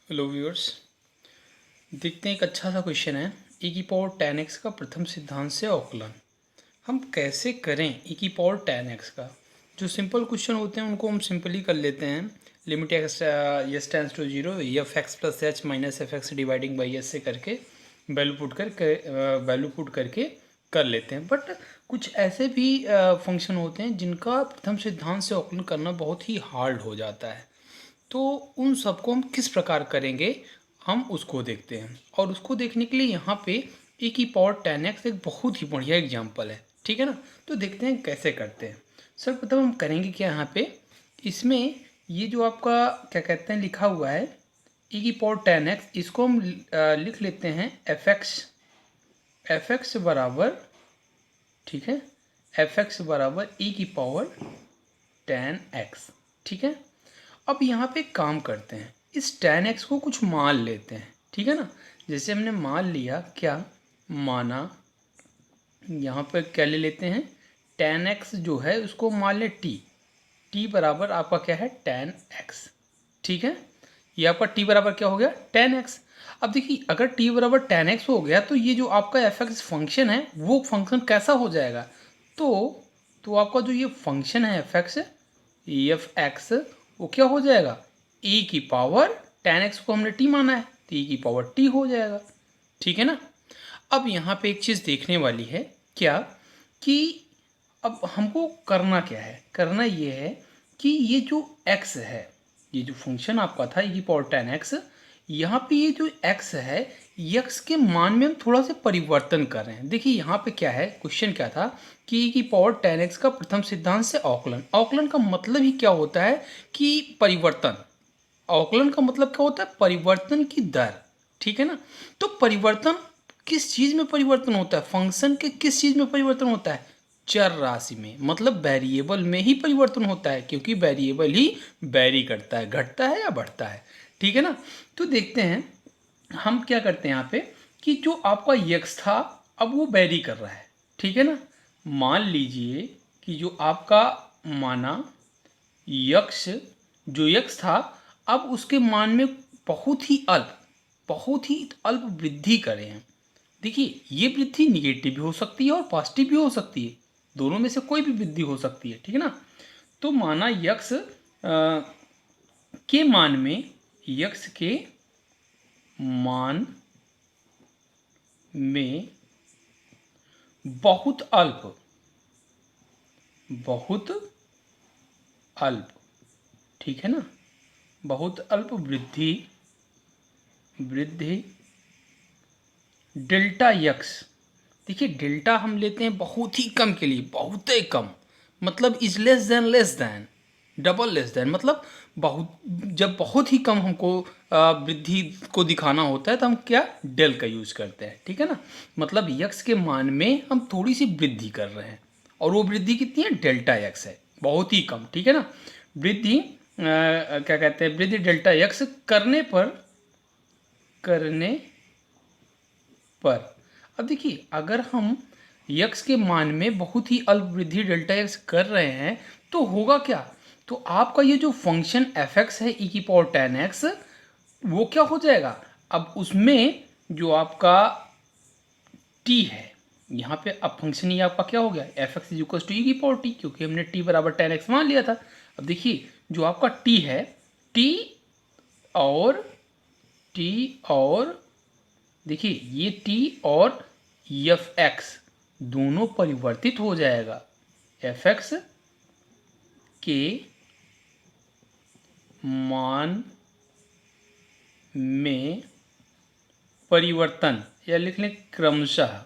Hello viewers. देखते हैं एक अच्छा सा क्वेश्चन है। e की पावर 10x का प्रथम सिद्धांत से अवकलन हम कैसे करें। e की पावर 10x का जो सिंपल क्वेश्चन होते हैं उनको हम सिंपली कर लेते हैं। Limit x s tends to zero f x plus h minus f x dividing by s से करके वैल्यू पुट करके कर लेते हैं। बट कुछ ऐसे भी फंक्शन होते हैं जिनका प्रथम सिद्धांत से अवकलन करना बहुत ही हार्ड हो जाता है। तो उन सबको हम किस प्रकार करेंगे हम उसको देखते हैं। और उसको देखने के लिए यहाँ पे e की पावर 10x एक बहुत ही बढ़िया एग्जाम्पल है। ठीक है ना। तो देखते हैं कैसे करते हैं। सर्वप्रथम हम करेंगे क्या यहाँ पे, इसमें ये जो आपका क्या कहते हैं लिखा हुआ है e की पावर 10x, इसको हम लिख लेते हैं एफ एक्स बराबर, ठीक है, एफ एक्स बराबर e की पावर 10x। ठीक है। अब यहाँ पे एक काम करते हैं, इस 10x को कुछ मान लेते हैं। ठीक है ना। जैसे हमने मान लिया, क्या माना, यहाँ पे क्या ले लेते हैं 10x जो है उसको मान ले t बराबर आपका क्या है 10x। ठीक है। ये आपका t बराबर क्या हो गया 10x। अब देखिए अगर t बराबर 10x हो गया तो ये जो आपका fx फंक्शन है वो फंक्शन कैसा हो जाएगा, तो आपका जो ये फंक्शन है fx वो क्या हो जाएगा e की पावर 10x को हमने t माना है तो e की पावर t हो जाएगा। ठीक है ना। अब यहाँ पे एक चीज़ देखने वाली है, क्या कि अब हमको करना क्या है, करना ये है कि ये जो x है, ये जो फंक्शन आपका था e की पावर 10x, यहाँ पे ये जो x है x के मान में हम थोड़ा सा परिवर्तन कर रहे हैं। देखिए यहाँ पे क्या है, क्वेश्चन क्या था कि e की पावर 10x का प्रथम सिद्धांत से अवकलन। अवकलन का मतलब ही क्या होता है कि परिवर्तन। अवकलन का मतलब क्या होता है, परिवर्तन की दर। ठीक है ना। तो परिवर्तन किस चीज़ में परिवर्तन होता है, फंक्शन के किस चीज़ में परिवर्तन होता है, चर राशि में, मतलब वेरिएबल में ही परिवर्तन होता है, क्योंकि वेरिएबल ही वेरी करता है, घटता है या बढ़ता है। ठीक है ना। तो देखते हैं हम क्या करते हैं यहाँ पे कि जो आपका यक्स था अब वो वेरी कर रहा है। ठीक है ना। मान लीजिए कि जो आपका माना यक्स, जो यक्स था अब उसके मान में बहुत ही अल्प वृद्धि करें हैं। देखिए ये वृद्धि निगेटिव भी हो सकती है और पॉजिटिव भी हो सकती है, दोनों में से कोई भी वृद्धि हो सकती है। ठीक है ना। तो माना यक्स के मान में, यक्स के मान में बहुत अल्प, ठीक है ना, बहुत अल्प वृद्धि डेल्टा यक्स। देखिए डेल्टा हम लेते हैं बहुत ही कम के लिए, बहुत ही कम, मतलब is less than double less than, मतलब बहुत, जब बहुत ही कम हमको वृद्धि को दिखाना होता है तो हम क्या डेल का यूज करते हैं। ठीक है ना। मतलब यक्स के मान में हम थोड़ी सी वृद्धि कर रहे हैं और वो वृद्धि कितनी है, डेल्टा यक्स है, बहुत ही कम। ठीक है ना। वृद्धि क्या कहते हैं, वृद्धि डेल्टा यक्स करने पर। अब देखिए अगर हम यक्स के मान में बहुत ही अल्प वृद्धि डेल्टा यक्स कर रहे हैं तो होगा क्या, तो आपका ये जो फंक्शन एफ एक्स है e की पावर 10x वो क्या हो जाएगा, अब उसमें जो आपका t है, यहाँ पे अब फंक्शन ये आपका क्या हो गया एफ एक्स इज टू ई की पावर t, क्योंकि हमने t बराबर 10x मान लिया था। अब देखिए जो आपका t है, t और देखिए ये t और एफ एक्स दोनों परिवर्तित हो जाएगा एफ एक्स के मान में परिवर्तन, या लिख लें क्रमशः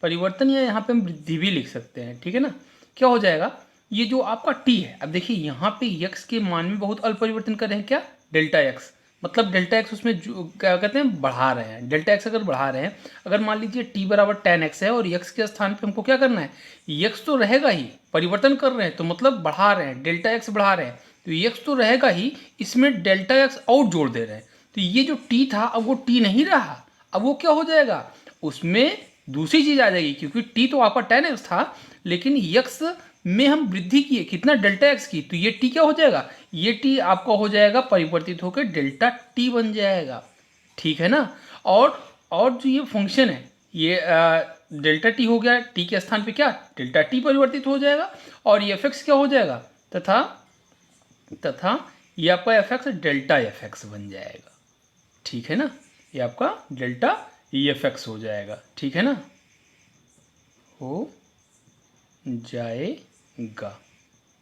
परिवर्तन या यहाँ पे हम वृद्धि भी लिख सकते हैं। ठीक है ना। क्या हो जाएगा, ये जो आपका t है, अब देखिए यहाँ पे x के मान में बहुत अल्प परिवर्तन कर रहे हैं, क्या डेल्टा x, मतलब डेल्टा x उसमें जो क्या कहते हैं बढ़ा रहे हैं। डेल्टा x अगर बढ़ा रहे हैं, अगर मान लीजिए t बराबर 10x है और x के स्थान पे हमको क्या करना है, x तो रहेगा ही, परिवर्तन कर रहे हैं तो मतलब बढ़ा रहे हैं, डेल्टा x बढ़ा रहे हैं तो x तो रहेगा ही, इसमें डेल्टा x और जोड़ दे रहे हैं तो ये जो t था अब वो t नहीं रहा, अब वो क्या हो जाएगा, उसमें दूसरी चीज आ जाएगी, क्योंकि t तो आपका 10x था लेकिन यक्स में हम वृद्धि किए कितना, डेल्टा एक्स की, तो ये टी क्या हो जाएगा, ये टी आपका हो जाएगा परिवर्तित होकर डेल्टा टी बन जाएगा, ठीक है ना। और जो ये फंक्शन है ये डेल्टा टी हो गया, टी के स्थान पे क्या डेल्टा टी परिवर्तित हो जाएगा, और ये एफ एक्स क्या हो जाएगा, तथा ये आपका F x delta F x बन जाएगा, ठीक है ना। ये आपका डेल्टा एफ एक्स हो जाएगा, ठीक है ना, हो जाएगा,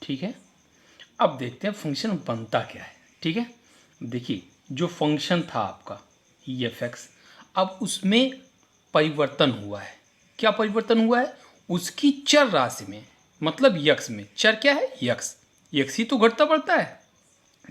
ठीक है। अब देखते हैं फंक्शन बनता क्या है, ठीक है। देखिए जो फंक्शन था आपका एफ एक्स, अब उसमें परिवर्तन हुआ है, क्या परिवर्तन हुआ है, उसकी चर राशि में, मतलब यक्स में, चर क्या है यक्स, यक्स ही तो घटता बढ़ता है,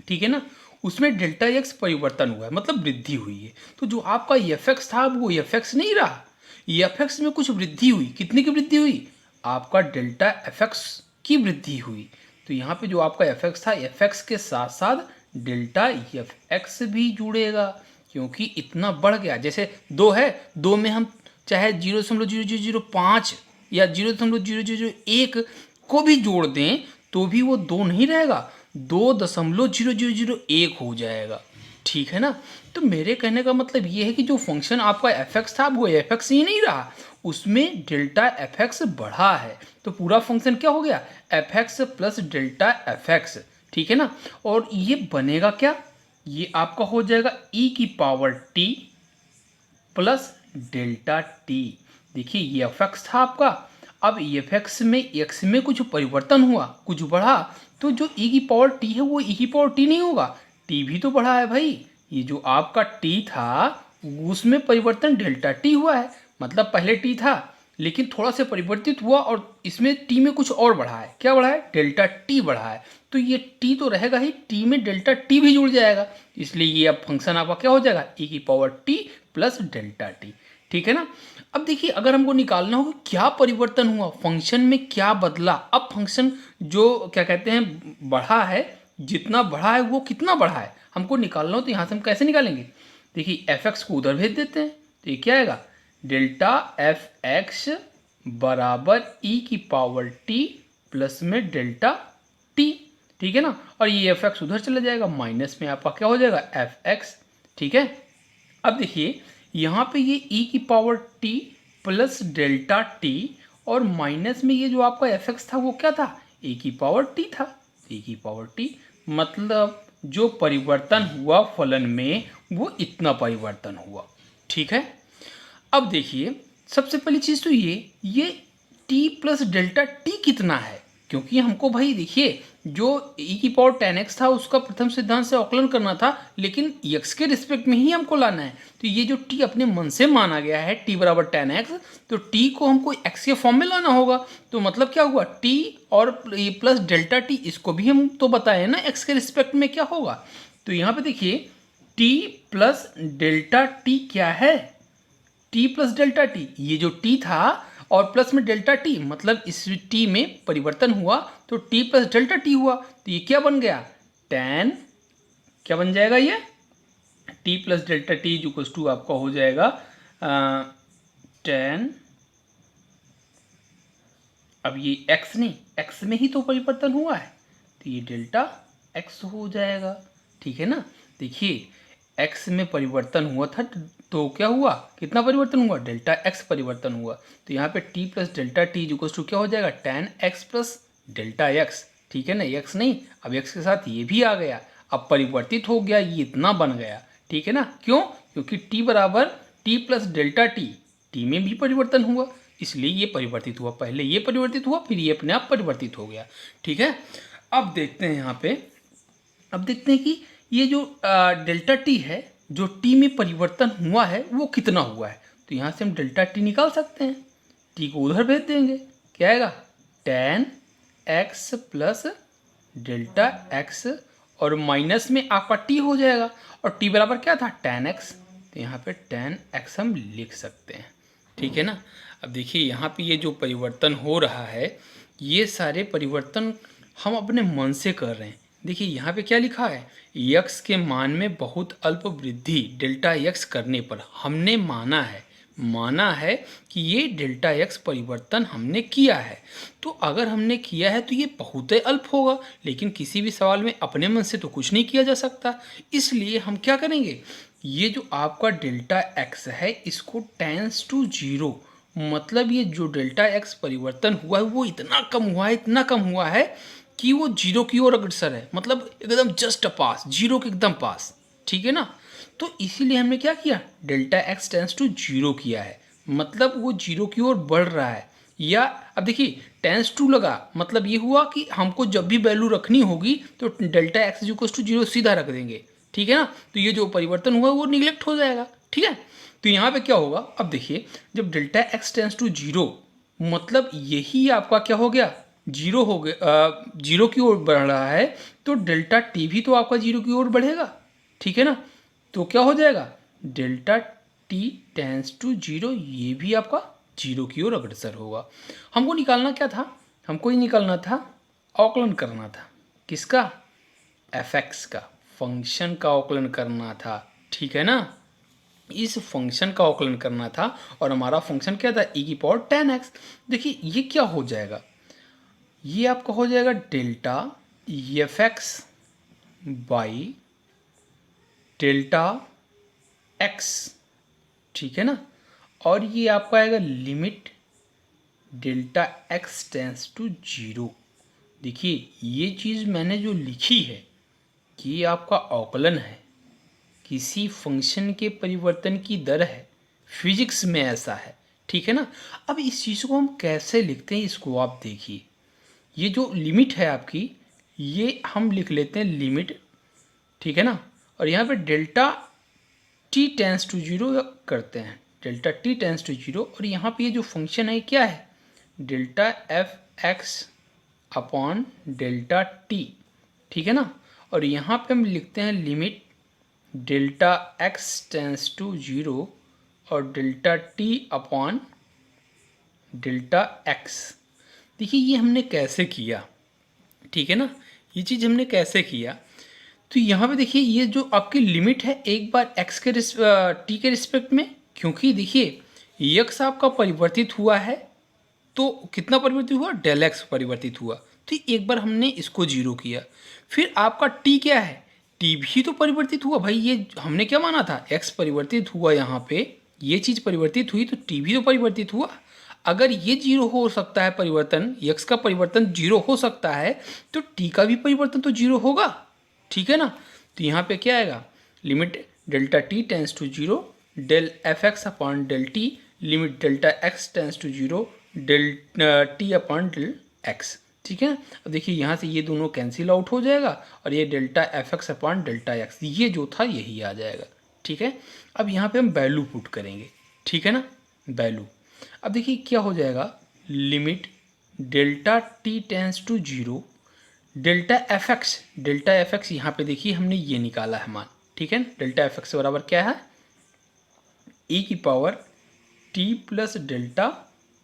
ठीक है ना, उसमें डेल्टा एक्स परिवर्तन हुआ है, मतलब वृद्धि हुई है। तो जो आपका एफ एक्स था वो एफ एक्स नहीं रहा, एफ एक्स में कुछ वृद्धि हुई, कितनी की वृद्धि हुई, आपका डेल्टा एफ एक्स की वृद्धि हुई। तो यहाँ पे जो आपका एफ एक्स था, एफ एक्स के साथ साथ डेल्टा एफ एक्स भी जुड़ेगा, क्योंकि इतना बढ़ गया। जैसे 2 है, 2 में हम चाहे 0.0005 या 0.0001 को भी जोड़ दें तो भी वो 2 नहीं रहेगा, 2.0001 हो जाएगा, ठीक है ना। तो मेरे कहने का मतलब ये है कि जो फंक्शन आपका एफ एक्स था वो एफ एक्स ही नहीं रहा, उसमें डेल्टा एफ एक्स बढ़ा है, तो पूरा फंक्शन क्या हो गया, F x plus delta F x, ठीक है ना। और ये बनेगा क्या, ये आपका हो जाएगा e की power t plus delta T. देखिए ये एफ एक्स था आपका, अब एफ एक्स में एक्स में कुछ परिवर्तन हुआ, कुछ बढ़ा, तो जो e की पावर t है वो e की पावर t नहीं होगा, t भी तो बढ़ा है भाई। ये जो आपका t था उसमें परिवर्तन डेल्टा t हुआ है, मतलब पहले t था लेकिन थोड़ा सा परिवर्तित हुआ और इसमें t में कुछ और बढ़ा है, क्या बढ़ा है, डेल्टा t बढ़ा है। तो ये t तो रहेगा ही, t में डेल्टा t भी जुड़ जाएगा, इसलिए ये अब फंक्शन आपका क्या हो जाएगा, e की power t plus delta T, ठीक है ना। अब देखिए अगर हमको निकालना हो क्या परिवर्तन हुआ फंक्शन में, क्या बदला, अब फंक्शन जो क्या कहते हैं बढ़ा है, जितना बढ़ा है वो कितना बढ़ा है हमको निकालना हो, तो यहाँ से हम कैसे निकालेंगे, देखिए एफ एक्स को उधर भेज देते हैं, तो ये क्या आएगा, डेल्टा एफ एक्स बराबर ई की पावर टी प्लस में डेल्टा टी, ठीक है ना। और ये एफ एक्स उधर चला जाएगा, माइनस में आपका क्या हो जाएगा एफ एक्स, ठीक है। अब देखिए यहाँ पे ये e की power t plus delta T और माइनस में ये जो आपका एफ एक्स था वो क्या था, e की पावर t था, e की पावर t, मतलब जो परिवर्तन हुआ फलन में वो इतना परिवर्तन हुआ, ठीक है। अब देखिए सबसे पहली चीज़ तो ये t प्लस डेल्टा टी कितना है, क्योंकि हमको भाई देखिए जो e की पावर 10x था उसका प्रथम सिद्धांत से अवकलन करना था, लेकिन x के रिस्पेक्ट में ही हमको लाना है। तो ये जो t अपने मन से माना गया है t बराबर 10x, तो t को हमको x के फॉर्म में लाना होगा। तो मतलब क्या हुआ, t और प्लस डेल्टा टी, इसको भी हम तो बताए ना x के रिस्पेक्ट में क्या होगा। तो यहाँ पे देखिए t प्लस डेल्टा टी क्या है, t प्लस डेल्टा टी, ये जो t था और प्लस में डेल्टा टी, मतलब इस t में परिवर्तन हुआ तो t प्लस डेल्टा टी हुआ, तो ये क्या बन गया, tan, क्या बन जाएगा ये t plus delta t equals to आपका हो जाएगा tan, अब ये x नहीं, x में ही तो परिवर्तन हुआ है तो ये डेल्टा x हो जाएगा, ठीक है ना। देखिए x में परिवर्तन हुआ था तो क्या हुआ, कितना परिवर्तन हुआ, डेल्टा x परिवर्तन हुआ, तो यहाँ पे t plus delta t equals to क्या हो जाएगा, tan x plus delta x, ठीक है ना, x नहीं, अब x के साथ ये भी आ गया, अब परिवर्तित हो गया, ये इतना बन गया, ठीक है ना। क्यों, क्योंकि t बराबर t plus delta T, t में भी परिवर्तन हुआ इसलिए ये परिवर्तित हुआ, पहले ये परिवर्तित हुआ फिर ये अपने आप परिवर्तित हो गया, ठीक है। अब देखते हैं यहाँ पे, अब देखते हैं कि ये जो डेल्टा टी है, जो टी में परिवर्तन हुआ है वो कितना हुआ है, तो यहाँ से हम डेल्टा टी निकाल सकते हैं, टी को उधर भेज देंगे, क्या आएगा, tan x plus delta x और माइनस में आपका टी हो जाएगा, और टी बराबर क्या था, tan x, तो यहाँ पे tan x हम लिख सकते हैं, ठीक है ना। अब देखिए यहाँ पे ये जो परिवर्तन हो रहा है ये सारे परिवर्तन हम अपने मन से कर रहे हैं। देखिए यहाँ पे क्या लिखा है, यक्स के मान में बहुत अल्प वृद्धि डेल्टा यक्स करने पर हमने माना है, माना है कि ये डेल्टा एक्स परिवर्तन हमने किया है। तो अगर हमने किया है तो ये बहुत ही अल्प होगा, लेकिन किसी भी सवाल में अपने मन से तो कुछ नहीं किया जा सकता। इसलिए हम क्या करेंगे, ये जो आपका डेल्टा एक्स है इसको टेंस टू जीरो, मतलब ये जो डेल्टा एक्स परिवर्तन हुआ है वो इतना कम हुआ है, इतना कम हुआ है कि वो जीरो की ओर अग्रसर है, मतलब एकदम जस्ट पास, जीरो के एकदम पास। ठीक है ना। तो इसीलिए हमने क्या किया, delta x tends to zero किया है, मतलब वो जीरो की ओर बढ़ रहा है। या अब देखिए टेंस टू लगा, मतलब ये हुआ कि हमको जब भी वैल्यू रखनी होगी तो delta x equal to zero सीधा रख देंगे। ठीक है ना। तो ये जो परिवर्तन हुआ वो निगलेक्ट हो जाएगा। ठीक है। तो यहाँ पे क्या होगा, अब देखिए जब delta x tends to zero, मतलब यही आपका क्या हो गया, जीरो हो गया, जीरो की ओर बढ़ रहा है, तो डेल्टा टी भी तो आपका जीरो की ओर बढ़ेगा। ठीक है ना। तो क्या हो जाएगा, delta T tends to zero, ये भी आपका जीरो की ओर अग्रसर होगा। हमको निकालना क्या था, हमको ये निकालना था, अवकलन करना था। किसका, एफ एक्स का, फंक्शन का अवकलन करना था। ठीक है ना। इस फंक्शन का अवकलन करना था और हमारा फंक्शन क्या था, e की पावर 10x। देखिए ये क्या हो जाएगा, ये आपका हो जाएगा delta F x by delta x. ठीक है ना। और ये आपका आएगा limit delta x tends to zero. देखिए ये चीज़ मैंने जो लिखी है कि ये आपका अवकलन है, किसी फंक्शन के परिवर्तन की दर है, फिजिक्स में ऐसा है। ठीक है ना। अब इस चीज़ को हम कैसे लिखते हैं, इसको आप देखिए। ये जो लिमिट है आपकी, ये हम लिख लेते हैं लिमिट। ठीक है ना। और यहाँ पे delta T tends to zero करते हैं, delta T tends to zero. और यहाँ पे ये जो फंक्शन है क्या है, delta F x upon delta T. ठीक है ना। और यहाँ पे हम लिखते हैं limit delta x tends to zero और delta T upon delta X. देखिए ये हमने कैसे किया, ठीक है ना, ये चीज़ हमने कैसे किया। तो यहाँ पे देखिए ये जो आपकी लिमिट है एक बार एक्स के टी के रिस्पेक्ट में, क्योंकि देखिए यक्स आपका परिवर्तित हुआ है, तो कितना परिवर्तित हुआ, डेल एक्स परिवर्तित हुआ। तो एक बार हमने इसको जीरो किया, फिर आपका टी क्या है, टी भी तो परिवर्तित हुआ भाई। ये हमने क्या माना था, एक्स परिवर्तित हुआ, यहाँ पे ये चीज़ परिवर्तित हुई तो टी भी तो परिवर्तित हुआ। अगर ये जीरो हो सकता है परिवर्तन, एक्स का परिवर्तन जीरो हो सकता है, तो टी का भी परिवर्तन तो जीरो होगा। ठीक है ना। तो यहाँ पे क्या आएगा, limit delta T tends to zero del f x upon del t, limit delta x tends to zero del t upon del x. ठीक है। अब देखिए यहाँ से ये दोनों कैंसिल आउट हो जाएगा और ये delta F x upon delta x, ये जो था यही आ जाएगा। ठीक है। अब यहाँ पे हम वैल्यू पुट करेंगे। ठीक है ना, वैल्यू। अब देखिए क्या हो जाएगा, limit delta T tends to zero delta F x यहाँ पे देखिए हमने ये निकाला है मान। ठीक है। डेल्टा एफ एक्स बराबर क्या है, ई की power t plus delta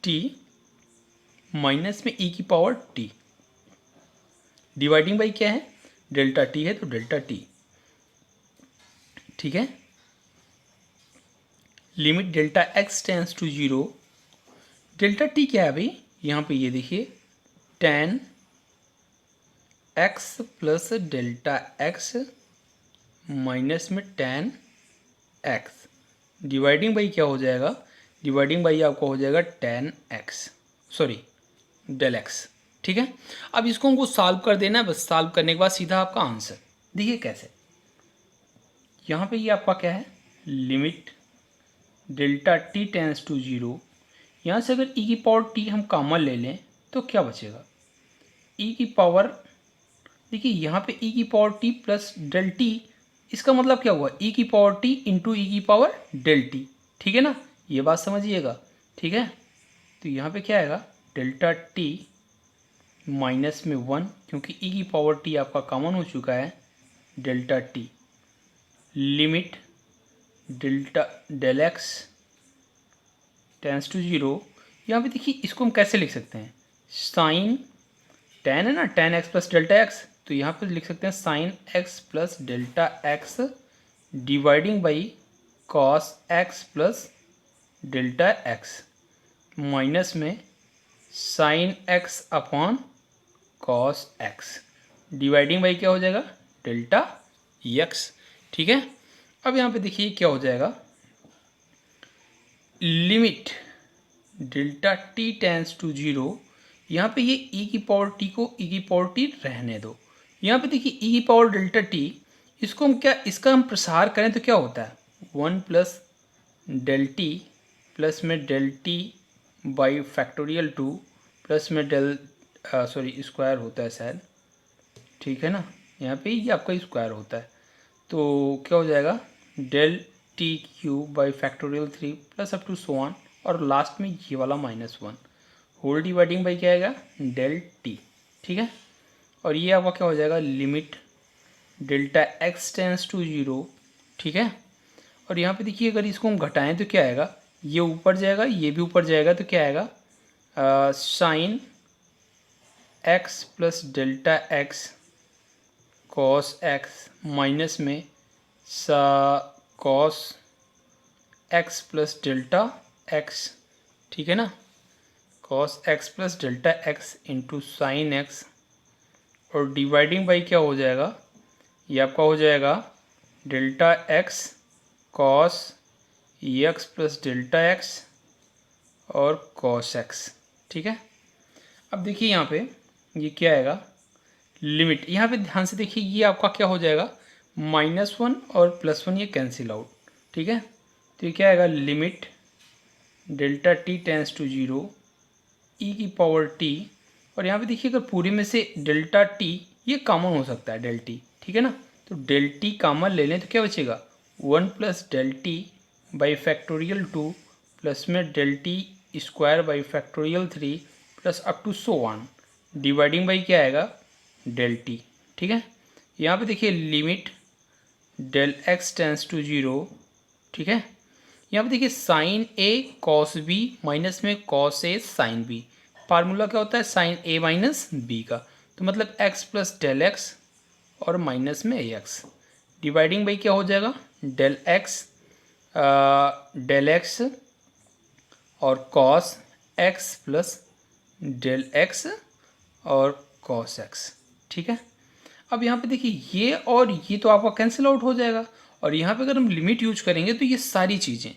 T minus में ई की पावर टी, डिवाइडिंग बाई क्या है, डेल्टा टी है तो डेल्टा टी। ठीक है। Limit delta x tends to zero, delta t क्या है भाई, यहाँ पे ये देखिए tan x plus delta x minus में टेन एक्स, डिवाइडिंग बाई क्या हो जाएगा, डिवाइडिंग बाई आपका हो जाएगा tan x, sorry del x. ठीक है। अब इसको हमको सॉल्व कर देना है, बस सॉल्व करने के बाद सीधा आपका आंसर। देखिए कैसे, यहाँ पे ये आपका क्या है, limit delta T tends to zero, यहाँ से अगर ई की पावर टी हम कॉमन ले लें तो क्या बचेगा, ई की पावर, देखिए यहाँ पे ई की power t plus del t, इसका मतलब क्या हुआ, ई की पावर टी इंटू ई की पावर डेल टी। ठीक है ना, ये बात समझिएगा। ठीक है। तो यहाँ पे क्या आएगा, डेल्टा टी माइनस में वन, क्योंकि ई की पावर टी आपका कॉमन हो चुका है, delta t limit delta del x tends to zero. यहाँ पे देखिए इसको हम कैसे लिख सकते हैं, साइन टेन है ना, tan x plus delta X, तो यहाँ पे लिख सकते हैं sine X plus delta X dividing by cos x plus delta x minus में sine X upon cos X dividing by क्या हो जाएगा डेल्टा एक्स। ठीक है, अब यहाँ पे देखिए क्या हो जाएगा, limit delta T tends to zero. यहाँ पे ये ई की पावर टी को ई की पावर टी रहने दो। यहाँ पे देखिए ई की पावर डेल्टा टी, इसको हम क्या, इसका हम प्रसार करें तो क्या होता है, 1 प्लस डेल टी प्लस में del T by factorial 2 plus में डेल सॉरी स्क्वायर होता है शायद, ठीक है ना, यहाँ पे ये आपका स्क्वायर होता है, तो क्या हो जाएगा del t cube by factorial 3 plus up to so on, और लास्ट में ये वाला -1 होल डिवाइडिंग बाई क्या आएगा डेल टी। ठीक है, और ये आपका क्या हो जाएगा limit delta x tends to zero. ठीक है, और यहाँ पे देखिए अगर इसको हम घटाएं तो क्या आएगा, ये ऊपर जाएगा ये भी ऊपर जाएगा, तो क्या आएगा sign X plus delta x cos x minus में सा cos x plus delta x. ठीक है ना, cos x plus delta x into sine x, और डिवाइडिंग बाई क्या हो जाएगा, ये आपका हो जाएगा delta x cos x plus delta x और कॉस एक्स। ठीक है, अब देखिए यहाँ पे ये क्या आएगा लिमिट, यहाँ पे ध्यान से देखिए ये आपका क्या हो जाएगा -1 और +1 ये कैंसिल आउट। ठीक है, तो ये क्या आएगा limit delta T tends to zero E की पावर टी, और यहाँ पे देखिए अगर पूरे में से डेल्टा टी ये कॉमन हो सकता है डेल टी। ठीक है ना, तो डेल टी कॉमन ले लें तो क्या बचेगा 1 plus del T by factorial 2 plus में del T square by factorial 3 plus up to so on dividing by क्या आएगा डेल टी। ठीक है, यहाँ पे देखिए limit del x tends to zero. ठीक है, यहाँ पे देखिए sine A cos B minus में cos A sine B, formula क्या होता है साइन ए माइनस बी का, तो मतलब एक्स प्लस डेल एक्स और माइनस में ए एक्स डिवाइडिंग बाई क्या हो जाएगा डेल एक्स और cos x plus del x और कॉस एक्स। ठीक है, अब यहाँ पे देखिए ये और ये तो आपका कैंसिल आउट हो जाएगा, और यहाँ पे अगर हम लिमिट यूज करेंगे तो ये सारी चीज़ें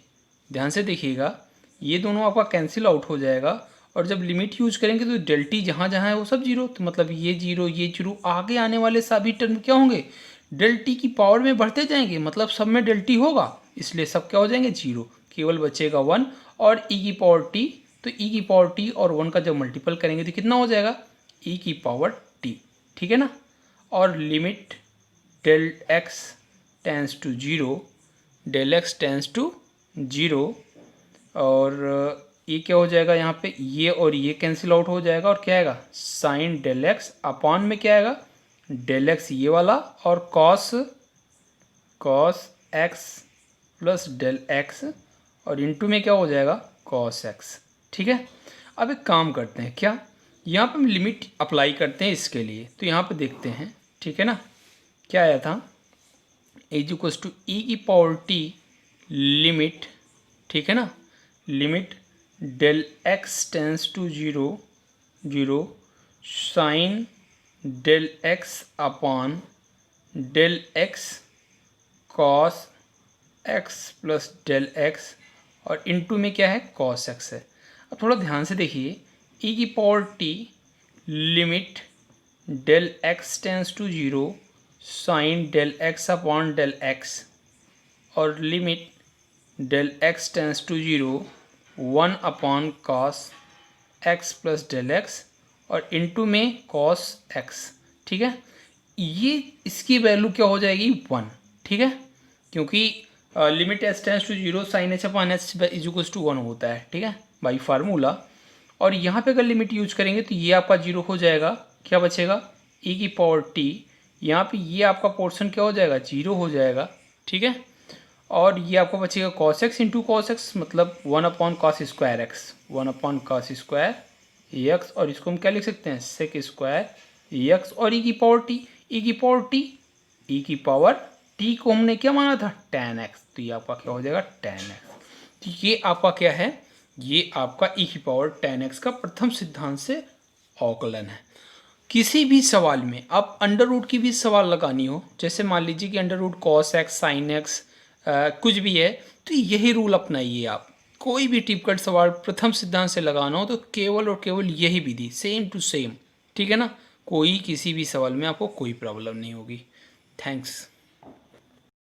ध्यान से देखिएगा ये दोनों आपका कैंसिल आउट हो जाएगा, और जब लिमिट यूज करेंगे तो डेल टी जहाँ जहाँ है वो सब जीरो, तो मतलब ये जीरो आगे आने वाले सभी टर्म क्या होंगे डेल टी की पावर में बढ़ते जाएंगे, मतलब सब में डेल टी होगा, इसलिए सब क्या हो जाएंगे जीरो, केवल बचेगा 1 और ई की पावर टी, तो ई की पावर टी और 1 का जब मल्टीपल करेंगे तो कितना हो जाएगा ई की पावर टी। ठीक है ना, और limit del x tends to zero, del x tends to zero, और ये क्या हो जाएगा यहाँ पे ये और ये कैंसिल आउट हो जाएगा, और क्या आएगा साइन डेल एक्स अपॉन में क्या आएगा डेल एक्स ये वाला, और cos x plus del x, और इनटू में क्या हो जाएगा कॉस एक्स। ठीक है, अब एक काम करते हैं क्या, यहाँ पे हम लिमिट अप्लाई करते हैं इसके लिए, तो यहाँ पे देखते हैं। ठीक है ना, क्या आया था इज इक्वल्स टू ई की पावर टी लिमिट, ठीक है ना, limit del x tends to zero sine del x upon del x cos x plus del x, और इनटू में क्या है कॉस एक्स है। अब थोड़ा ध्यान से देखिए ई की power T limit del x tends to zero sine del x upon del x, और limit del x tends to zero 1 upon cos x plus del x, और इनटू में कॉस एक्स। ठीक है, ये इसकी वैल्यू क्या हो जाएगी 1। ठीक है, क्योंकि limit h tends to zero sine h upon h is equals to 1 होता है। ठीक है, बाई फार्मूला, और यहाँ पे अगर लिमिट यूज करेंगे तो ये आपका जीरो हो जाएगा, क्या बचेगा ई की पावर टी, यहाँ पे ये आपका पोर्शन क्या हो जाएगा जीरो हो जाएगा। ठीक है, और ये आपको बचेगा cos x into cos x, मतलब 1 upon cos square x, 1 upon cos square x, और इसको हम क्या लिख सकते हैं सेक स्क्वायर एक्स, और ई की पावर टी, ई की पावर टी, ई की पावर टी को हमने क्या माना था tan x, तो ये आपका क्या हो जाएगा tan x। तो ये आपका क्या है, ये आपका e की पावर 10x का प्रथम सिद्धांत से अवकलन है। किसी भी सवाल में आप अंडर रूट की भी सवाल लगानी हो, जैसे मान लीजिए कि under root cos x sine x कुछ भी है, तो यही रूल अपनाइए आप। कोई भी टिपिकल सवाल प्रथम सिद्धांत से लगाना हो तो केवल और केवल यही विधि, सेम टू सेम, ठीक है ना। कोई किसी भी सवाल में आपको कोई प्रॉब्लम नहीं होगी। थैंक्स।